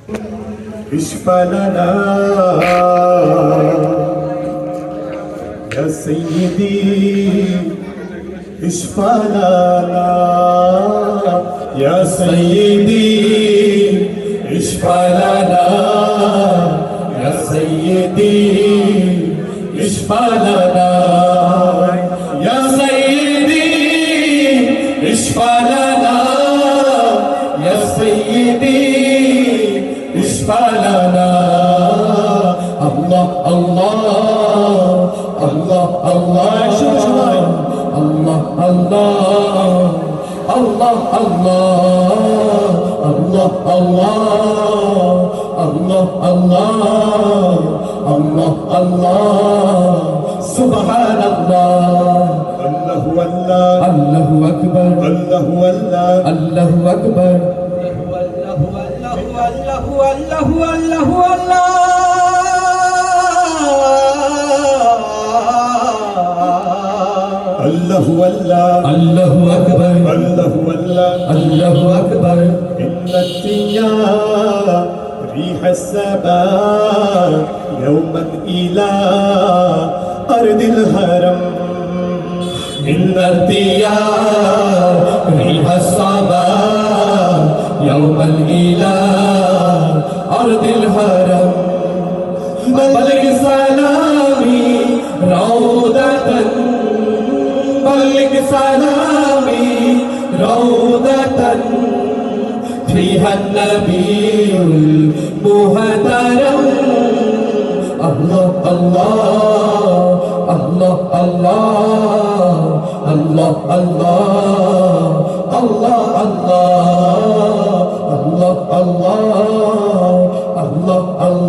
اشفع لنا يا سيدي اشفع لنا يا سيدي اشفع لنا يا سيدي اشفع لنا يا سيدي اشفع لنا يا سيدي اشفع لنا الله الله الله الله شوف شوف الله الله الله الله الله الله الله الله الله سبحان الله الله والله الله أكبر الله والله الله أكبر الله والله الله أكبر الله والله الله أكبر إن الثياب ريح السماء يوما إلى أرض الهرم إن الثياب ريح السماء يوما إلى أرض الهرم بلغ سلامي روضة بلغ سلامي روضة فيها النبي المهترم الله الله الله الله الله الله الله الله الله الله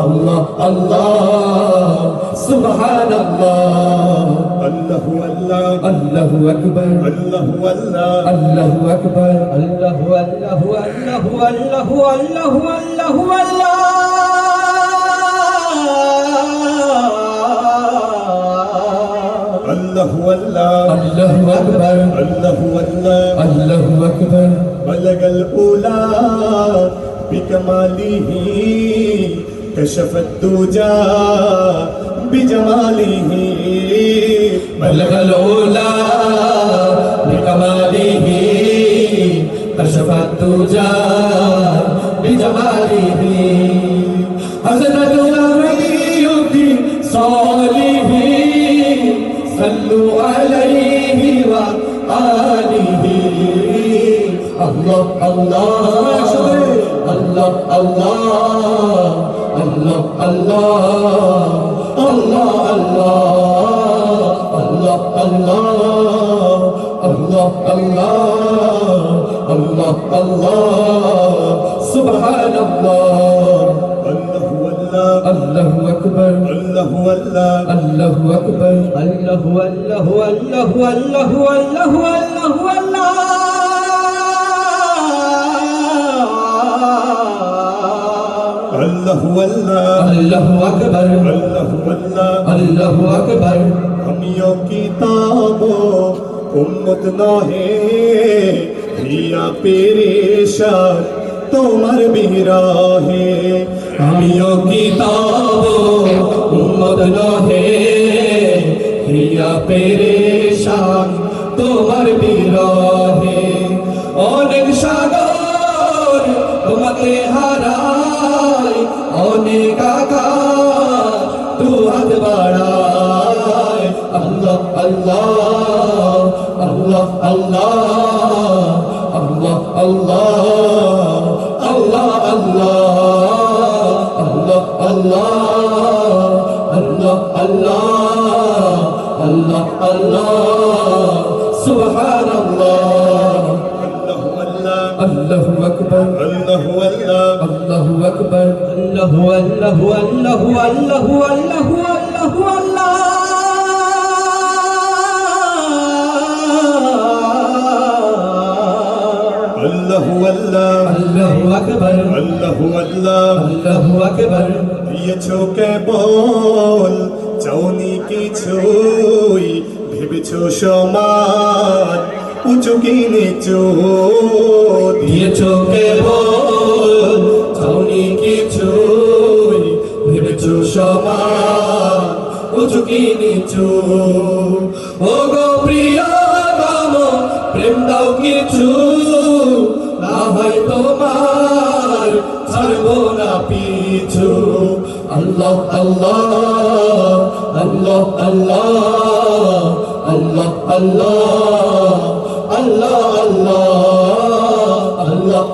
الله الله سبحان الله الله والله الله أكبر الله والله الله أكبر الله والله الله والله والله والله والله الله والله الله أكبر الله والله الله أكبر بلغ الأولى بكماله كشف الدجى بجماله بلغ الأولى بكماله كشف الدجى بجماله حسنت نبيك صالحين صلوا عليه وآله الله الله الله الله الله الله الله الله الله الله الله الله سبحان الله الله والله الله أكبر الله والله الله أكبر الله والله والله والله والله والله والله الله والله الله أكبر الله والله الله أكبر अमियों की ताबो उम्मत ना है हिया पेरेशान তোমার বিরাহে আমিও কি তাবো উম্মত না হে হিয়া পেরেশান তোমার বিরাহে অনেক সাগর তোমাকে হারায় অনেক আকাশ তু হাত বাড়ায় আল্লাহ আল্লাহ আল্লাহ আল্লাহ আল্লাহ আল্লাহ আল্লাহ আল্লাহ আল্লাহ আল্লাহ আল্লাহ আল্লাহ আল্লাহ সুবহানাল্লাহ الله أكبر الله والله الله أكبر الله والله والله والله والله والله والله الله والله الله أكبر الله والله الله أكبر দিয়েছো কেবল চাওনি কিছুই ভেবেছো সমান উঁচু কি নিচু দিয়েছো কেবল কিছু ও গো প্রিয় বাম প্রেম দাও কিছু না হয় তোমার ছাড়বো না পিছু আল্লাহ আল্লাহ আল্লাহ আল্লাহ আল্লাহ আল্লাহ আল্লাহ আল্লাহ আল্লাহ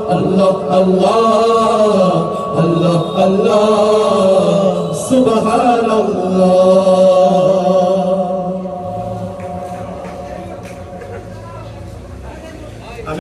আল্লাহ আল্লাহ আল্লাহ আল্লাহ সুবহানাল্লাহ